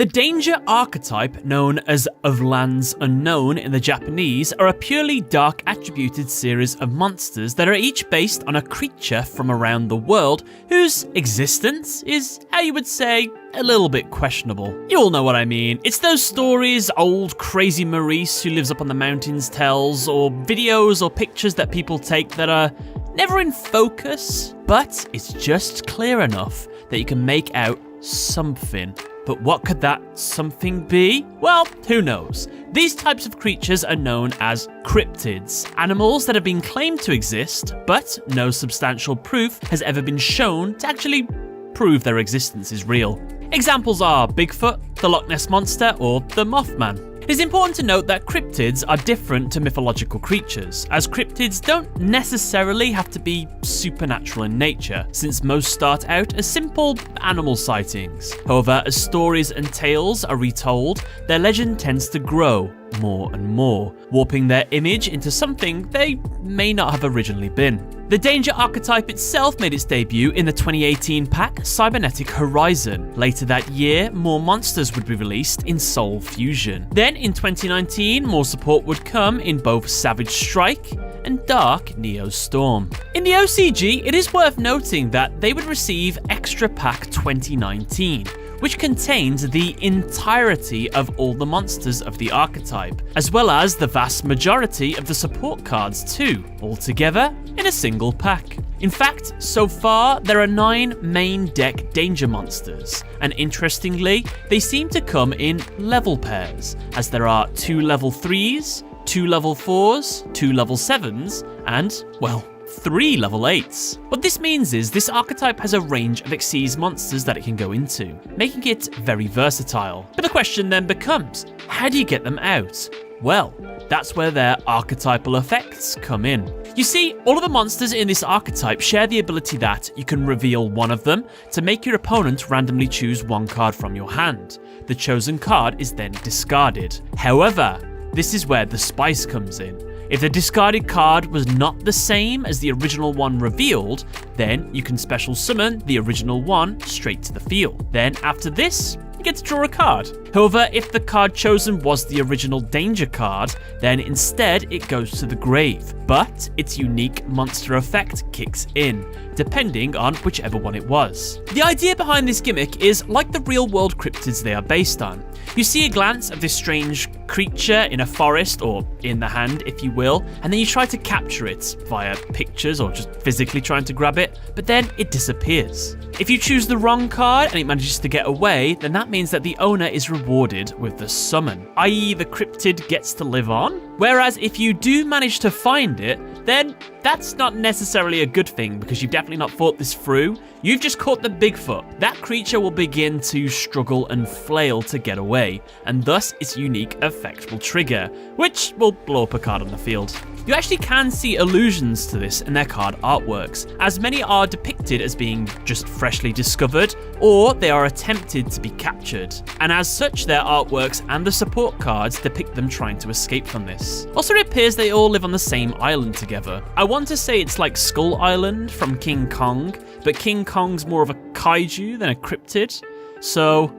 The danger archetype, known as Of Lands Unknown in the Japanese, are a purely dark attributed series of monsters that are each based on a creature from around the world whose existence is, how you would say, a little bit questionable. You all know what I mean. It's those stories old crazy Maurice who lives up on the mountains tells, or videos or pictures that people take that are never in focus, but it's just clear enough that you can make out something. But what could that something be? Well, who knows? These types of creatures are known as cryptids, animals that have been claimed to exist, but no substantial proof has ever been shown to actually prove their existence is real. Examples are Bigfoot, the Loch Ness Monster, or the Mothman. It is important to note that cryptids are different to mythological creatures, as cryptids don't necessarily have to be supernatural in nature, since most start out as simple animal sightings. However, as stories and tales are retold, their legend tends to grow more and more, warping their image into something they may not have originally been. The danger archetype itself made its debut in the 2018 pack Cybernetic Horizon. Later that year, more monsters would be released in Soul Fusion. Then in 2019, more support would come in both Savage Strike and Dark Neo Storm. In the OCG, it is worth noting that they would receive Extra Pack 2019, which contains the entirety of all the monsters of the archetype, as well as the vast majority of the support cards too, all together in a single pack. In fact, so far, there are 9 main deck danger monsters, and interestingly, they seem to come in level pairs, as there are 2 level 3s, 2 level 4s, 2 level 7s, and, well, 3 level 8s. What this means is this archetype has a range of Xyz monsters that it can go into, making it very versatile. But the question then becomes, how do you get them out? Well, that's where their archetypal effects come in. You see, all of the monsters in this archetype share the ability that you can reveal one of them to make your opponent randomly choose one card from your hand. The chosen card is then discarded. However, this is where the spice comes in. If the discarded card was not the same as the original one revealed, then you can special summon the original one straight to the field. Then after this, you get to draw a card. However, if the card chosen was the original danger card, then instead it goes to the grave, but its unique monster effect kicks in, depending on whichever one it was. The idea behind this gimmick is like the real world cryptids they are based on. You see a glance of this strange creature in a forest, or in the hand if you will, and then you try to capture it via pictures or just physically trying to grab it, but then it disappears. If you choose the wrong card and it manages to get away, then that means that the owner is rewarded with the summon, i.e. the cryptid gets to live on. Whereas if you do manage to find it, then that's not necessarily a good thing because you've definitely not thought this through. You've just caught the Bigfoot. That creature will begin to struggle and flail to get away, and thus its unique effect will trigger, which will blow up a card on the field. You actually can see allusions to this in their card artworks, as many are depicted as being just freshly discovered, or they are attempted to be captured. And as such, their artworks and the support cards depict them trying to escape from this. Also, it appears they all live on the same island together. I want to say it's like Skull Island from King Kong, but King Kong's more of a kaiju than a cryptid. So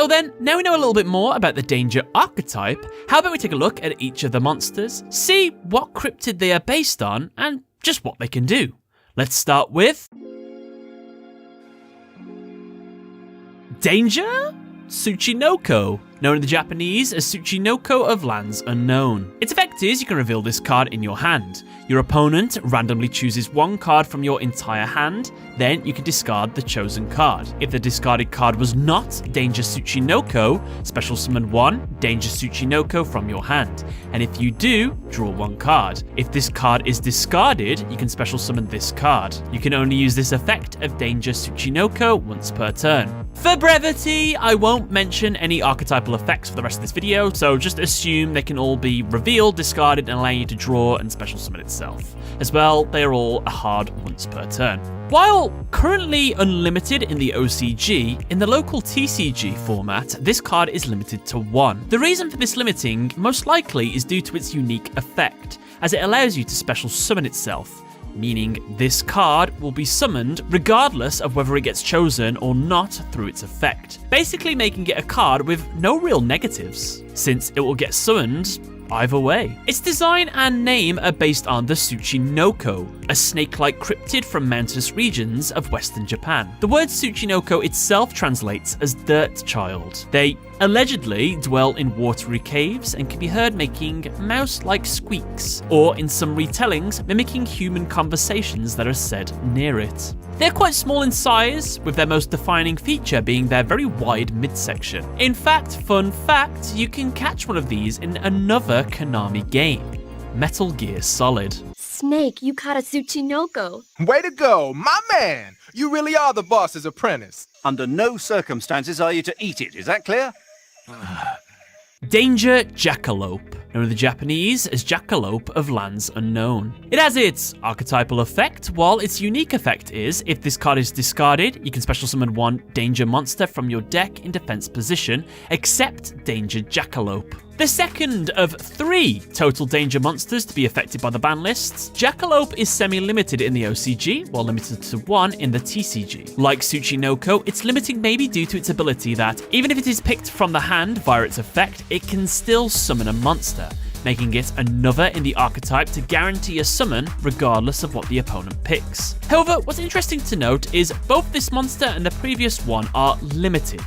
then, now we know a little bit more about the danger archetype, how about we take a look at each of the monsters, see what cryptid they are based on, and just what they can do. Let's start with Danger Tsuchinoko, known in the Japanese as Tsuchinoko of Lands Unknown. Its effect is you can reveal this card in your hand. Your opponent randomly chooses one card from your entire hand, then you can discard the chosen card. If the discarded card was not Danger Tsuchinoko, special summon one Danger Tsuchinoko from your hand. And if you do, draw one card. If this card is discarded, you can special summon this card. You can only use this effect of Danger Tsuchinoko once per turn. For brevity, I won't mention any archetypal effects for the rest of this video, so just assume they can all be revealed, discarded, and allow you to draw and special summon itself. As well, they are all a hard once per turn. While currently unlimited in the OCG, in the local TCG format, this card is limited to 1. The reason for this limiting most likely is due to its unique effect, as it allows you to special summon itself. meaning this card will be summoned regardless of whether it gets chosen or not through its effect, basically making it a card with no real negatives, since it will get summoned either way. Its design and name are based on the Tsuchinoko, a snake-like cryptid from mountainous regions of western Japan. The word Tsuchinoko itself translates as dirt child. They allegedly dwell in watery caves and can be heard making mouse-like squeaks, or in some retellings, mimicking human conversations that are said near it. They're quite small in size, with their most defining feature being their very wide midsection. In fact, fun fact, you can catch one of these in another Konami game, Metal Gear Solid. Snake, you caught a Tsuchinoko. Way to go, my man! You really are the boss's apprentice. Under no circumstances are you to eat it, is that clear? Danger Jackalope, known in the Japanese as Jackalope of Lands Unknown. It has its archetypal effect, while its unique effect is, if this card is discarded, you can special summon one danger monster from your deck in defense position, except Danger Jackalope. The second of 3 total danger monsters to be affected by the ban lists, Jackalope is semi-limited in the OCG, while limited to 1 in the TCG. Like Tsuchinoko, its limiting may be due to its ability that, even if it is picked from the hand via its effect, it can still summon a monster, making it another in the archetype to guarantee a summon regardless of what the opponent picks. However, what's interesting to note is both this monster and the previous one are limited.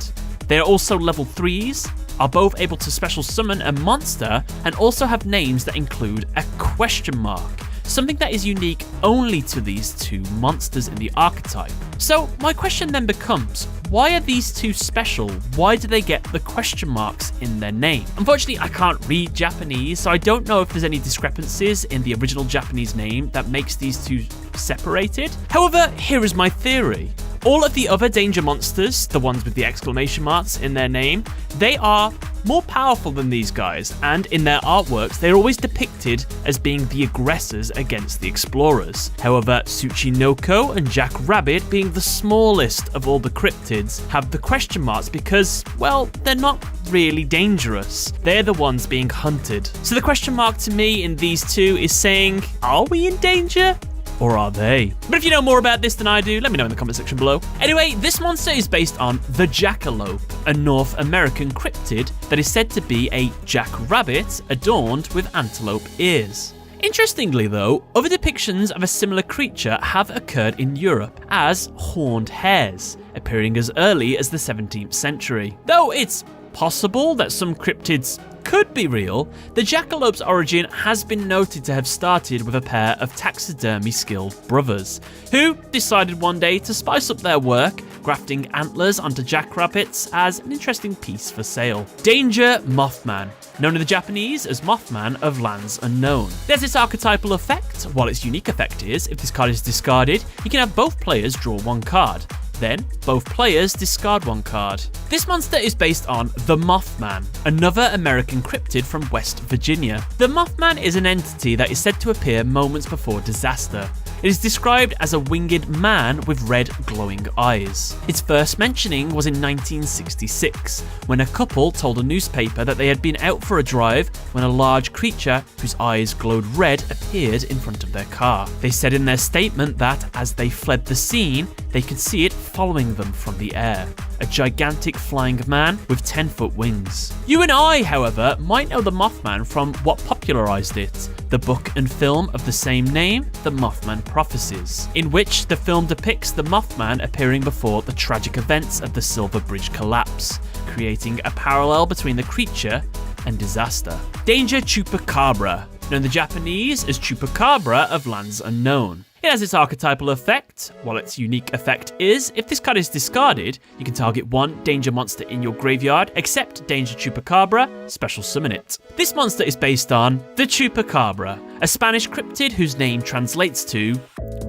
They are also level 3s, are both able to special summon a monster, and also have names that include a question mark, something that is unique only to these 2 monsters in the archetype. So my question then becomes, why are these 2 special? Why do they get the question marks in their name? Unfortunately, I can't read Japanese, so I don't know if there's any discrepancies in the original Japanese name that makes these 2 separated. However, here is my theory. All of the other danger monsters, the ones with the exclamation marks in their name, they are more powerful than these guys, and in their artworks, they're always depicted as being the aggressors against the explorers. However, Tsuchinoko and Jack Rabbit, being the smallest of all the cryptids, have the question marks because, well, they're not really dangerous. They're the ones being hunted. So the question mark to me in these 2 is saying, are we in danger? Or are they? But if you know more about this than I do, let me know in the comment section below. Anyway, this monster is based on the Jackalope, a North American cryptid that is said to be a jackrabbit adorned with antelope ears. Interestingly though, other depictions of a similar creature have occurred in Europe as horned hares, appearing as early as the 17th century. Though it's possible that some cryptids could be real, the jackalope's origin has been noted to have started with a pair of taxidermy-skilled brothers, who decided one day to spice up their work, grafting antlers onto jackrabbits as an interesting piece for sale. Danger Mothman, known in the Japanese as Mothman of Lands Unknown. There's its archetypal effect, while its unique effect is, if this card is discarded, you can have both players draw 1 card. Then, both players discard 1 card. This monster is based on the Mothman, another American cryptid from West Virginia. The Mothman is an entity that is said to appear moments before disaster. It is described as a winged man with red glowing eyes. Its first mentioning was in 1966, when a couple told a newspaper that they had been out for a drive when a large creature whose eyes glowed red appeared in front of their car. They said in their statement that as they fled the scene, they could see it following them from the air. A gigantic flying man with 10-foot wings. You and I, however, might know the Mothman from what popularized it, the book and film of the same name, The Mothman Prophecies, in which the film depicts the Mothman appearing before the tragic events of the Silver Bridge collapse, creating a parallel between the creature and disaster. Danger Chupacabra, known in the Japanese as Chupacabra of Lands Unknown. It has its archetypal effect, while its unique effect is, if this card is discarded, you can target 1 danger monster in your graveyard, except Danger Chupacabra, special summon it. This monster is based on the Chupacabra, a Spanish cryptid whose name translates to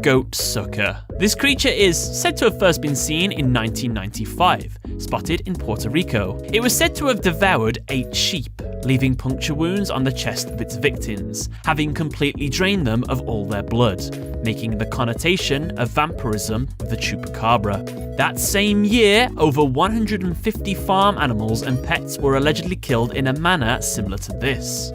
goat sucker. This creature is said to have first been seen in 1995, spotted in Puerto Rico. It was said to have devoured 8 sheep, leaving puncture wounds on the chest of its victims, having completely drained them of all their blood, making the connotation of vampirism with the Chupacabra. That same year, over 150 farm animals and pets were allegedly killed in a manner similar to this.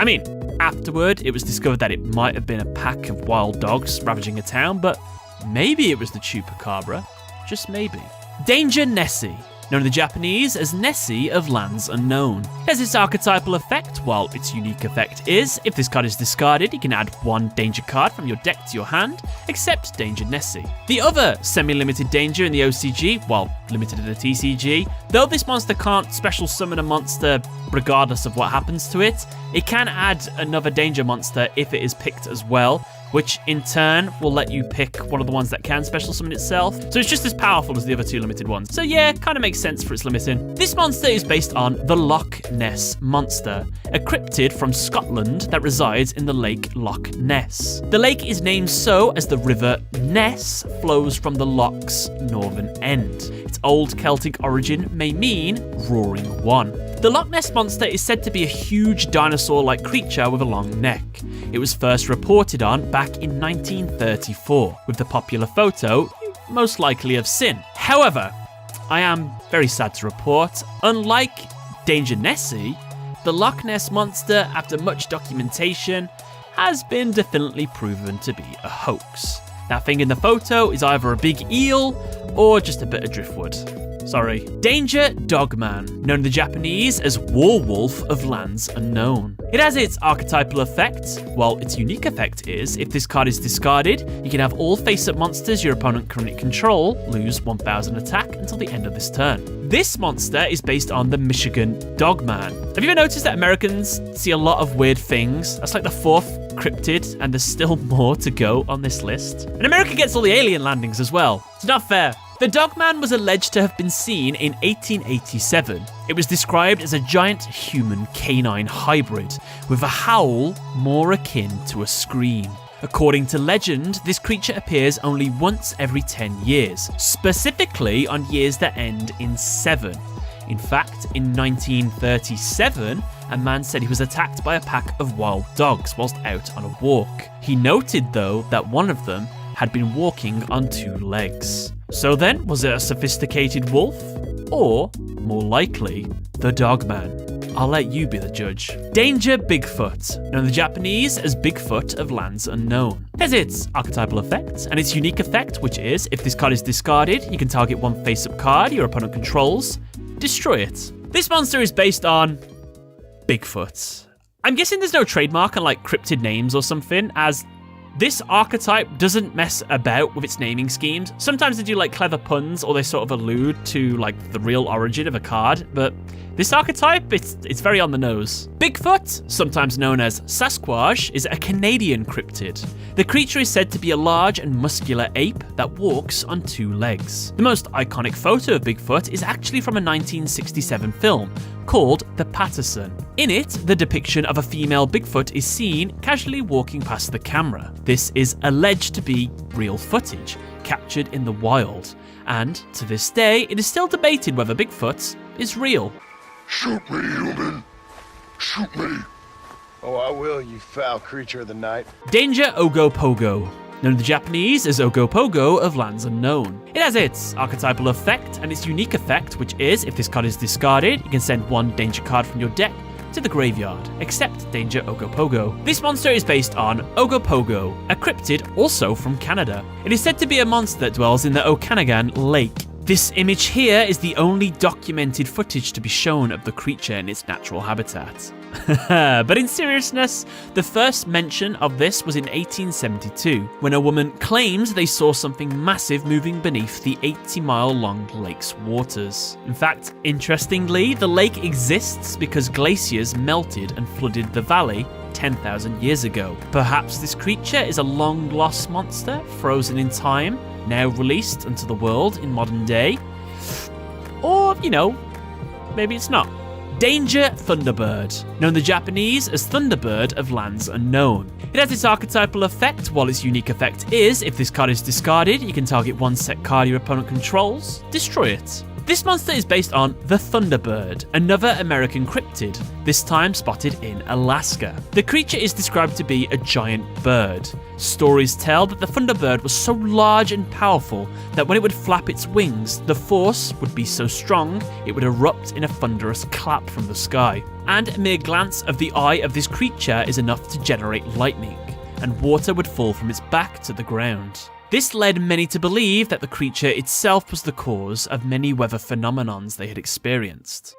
I mean, Afterward, it was discovered that it might have been a pack of wild dogs ravaging a town, but maybe it was the Chupacabra. Just maybe. Danger Nessie, known in the Japanese as Nessie of Lands Unknown. It has its archetypal effect, while its unique effect is, if this card is discarded, you can add 1 danger card from your deck to your hand, except Danger Nessie. The other semi-limited danger in the OCG, while limited in the TCG, though this monster can't special summon a monster regardless of what happens to it, it can add another danger monster if it is picked as well, which in turn will let you pick one of the ones that can special summon itself. So it's just as powerful as the other 2 limited ones. So yeah, kind of makes sense for its limiting. This monster is based on the Loch Ness Monster, a cryptid from Scotland that resides in the lake Loch Ness. The lake is named so as the river Ness flows from the loch's northern end. Its old Celtic origin may mean Roaring One. The Loch Ness Monster is said to be a huge dinosaur-like creature with a long neck. It was first reported on back in 1934, with the popular photo you most likely have seen. However, I am very sad to report, unlike Danger Nessie, the Loch Ness Monster, after much documentation, has been definitively proven to be a hoax. That thing in the photo is either a big eel or just a bit of driftwood. Sorry. Danger Dogman, known in the Japanese as Warwolf of Lands Unknown. It has its archetypal effect, while its unique effect is, if this card is discarded, you can have all face-up monsters your opponent currently control lose 1000 attack until the end of this turn. This monster is based on the Michigan Dogman. Have you ever noticed that Americans see a lot of weird things? That's like the 4th cryptid, and there's still more to go on this list. And America gets all the alien landings as well. It's not fair. The Dogman was alleged to have been seen in 1887. It was described as a giant human-canine hybrid, with a howl more akin to a scream. According to legend, this creature appears only once every 10 years, specifically on years that end in 7. In fact, in 1937, a man said he was attacked by a pack of wild dogs whilst out on a walk. He noted, though, that one of them had been walking on 2 legs. So then, was it a sophisticated wolf? Or, more likely, the Dogman? I'll let you be the judge. Danger Bigfoot, known in the Japanese as Bigfoot of Lands Unknown. It has its archetypal effect, and its unique effect, which is, if this card is discarded, you can target 1 face-up card your opponent controls, destroy it. This monster is based on Bigfoot. I'm guessing there's no trademark on like cryptid names or something, as this archetype doesn't mess about with its naming schemes. Sometimes they do like clever puns, or they sort of allude to like the real origin of a card, but this archetype, it's very on the nose. Bigfoot, sometimes known as Sasquatch, is a Canadian cryptid. The creature is said to be a large and muscular ape that walks on 2 legs. The most iconic photo of Bigfoot is actually from a 1967 film called The Patterson. In it, the depiction of a female Bigfoot is seen casually walking past the camera. This is alleged to be real footage, captured in the wild, and to this day, it is still debated whether Bigfoot is real. Shoot me, human! Shoot me! Oh, I will, you foul creature of the night. Danger Ogopogo, known in the Japanese as Ogopogo of Lands Unknown. It has its archetypal effect and its unique effect, which is, if this card is discarded, you can send 1 danger card from your deck to the graveyard, except Danger Ogopogo. This monster is based on Ogopogo, a cryptid also from Canada. It is said to be a monster that dwells in the Okanagan Lake. This image here is the only documented footage to be shown of the creature in its natural habitat. But in seriousness, the first mention of this was in 1872, when a woman claimed they saw something massive moving beneath the 80-mile-long lake's waters. In fact, interestingly, the lake exists because glaciers melted and flooded the valley 10,000 years ago. Perhaps this creature is a long-lost monster, frozen in time, now released into the world in modern day. Or, maybe it's not. Danger Thunderbird, known in the Japanese as Thunderbird of Lands Unknown. It has its archetypal effect, while its unique effect is, if this card is discarded, you can target 1 set card your opponent controls, destroy it. This monster is based on the Thunderbird, another American cryptid, this time spotted in Alaska. The creature is described to be a giant bird. Stories tell that the Thunderbird was so large and powerful that when it would flap its wings, the force would be so strong it would erupt in a thunderous clap from the sky. And a mere glance of the eye of this creature is enough to generate lightning, and water would fall from its back to the ground. This led many to believe that the creature itself was the cause of many weather phenomenons they had experienced.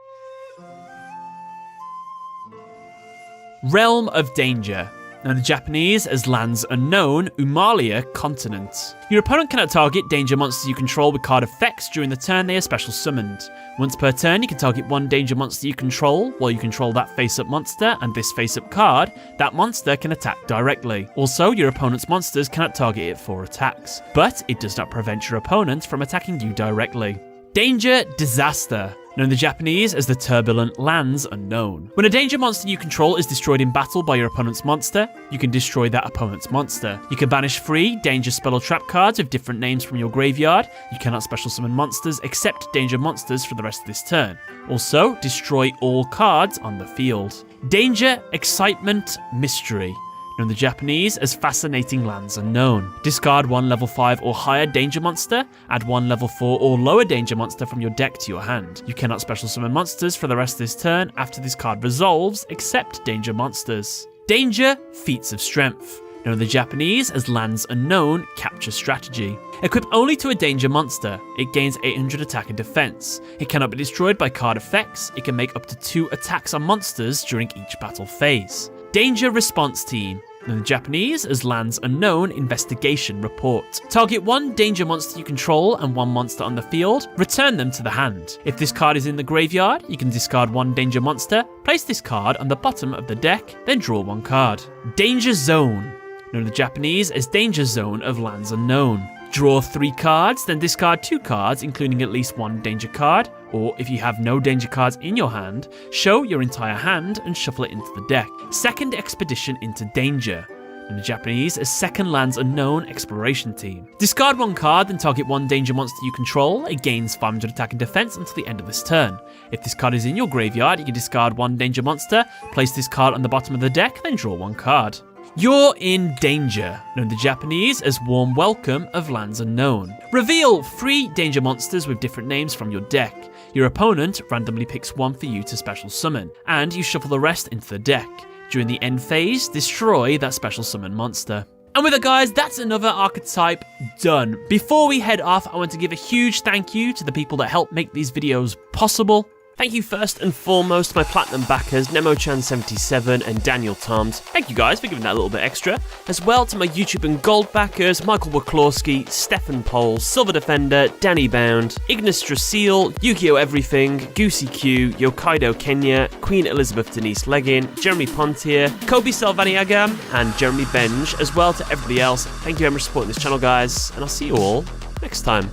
Realm of Danger, known in Japanese as Lands Unknown, Umalia Continent. Your opponent cannot target danger monsters you control with card effects during the turn they are special summoned. Once per turn, you can target one danger monster you control. While you control that face-up monster and this face-up card, that monster can attack directly. Also, your opponent's monsters cannot target it for attacks, but it does not prevent your opponent from attacking you directly. Danger Disaster, known in the Japanese as the Turbulent Lands Unknown. When a danger monster you control is destroyed in battle by your opponent's monster, you can destroy that opponent's monster. You can banish 3 danger spell or trap cards with different names from your graveyard. You cannot special summon monsters except danger monsters for the rest of this turn. Also, destroy all cards on the field. Danger, Excitement, Mystery, known in the Japanese as Fascinating Lands Unknown. Discard 1 level 5 or higher danger monster, add 1 level 4 or lower danger monster from your deck to your hand. You cannot special summon monsters for the rest of this turn after this card resolves, except danger monsters. Danger, Feats of Strength, known in the Japanese as Lands Unknown Capture Strategy. Equip only to a danger monster. It gains 800 attack and defense. It cannot be destroyed by card effects. It can make up to 2 attacks on monsters during each battle phase. Danger Response Team, known in Japanese as Lands Unknown Investigation Report. Target 1 danger monster you control and 1 monster on the field, return them to the hand. If this card is in the graveyard, you can discard 1 danger monster, place this card on the bottom of the deck, then draw 1 card. Danger Zone, known in the Japanese as Danger Zone of Lands Unknown. Draw 3 cards, then discard 2 cards, including at least 1 danger card, or if you have no danger cards in your hand, show your entire hand and shuffle it into the deck. Second Expedition into Danger, in the Japanese as Second Lands Unknown Exploration Team. Discard 1 card, then target 1 danger monster you control. It gains 500 attack and defense until the end of this turn. If this card is in your graveyard, you can discard 1 danger monster, place this card on the bottom of the deck, then draw 1 card. You're in Danger, known in the Japanese as Warm Welcome of Lands Unknown. Reveal 3 danger monsters with different names from your deck. Your opponent randomly picks 1 for you to special summon, and you shuffle the rest into the deck. During the end phase, destroy that special summon monster. And with that, guys, that's another archetype done. Before we head off, I want to give a huge thank you to the people that help make these videos possible. Thank you first and foremost to my platinum backers, NemoChan77 and Daniel Toms. Thank you guys for giving that a little bit extra. As well to my YouTube and gold backers, Michael Waklorski, Stefan Pohl, Silver Defender, Danny Bound, Ignis Drasil, Yugioh Everything, Goosey Q, Yokaido Kenya, Queen Elizabeth Denise Leggin, Jeremy Pontier, Kobe Salvaniagam, and Jeremy Benj, as well to everybody else. Thank you very much for supporting this channel, guys, and I'll see you all next time.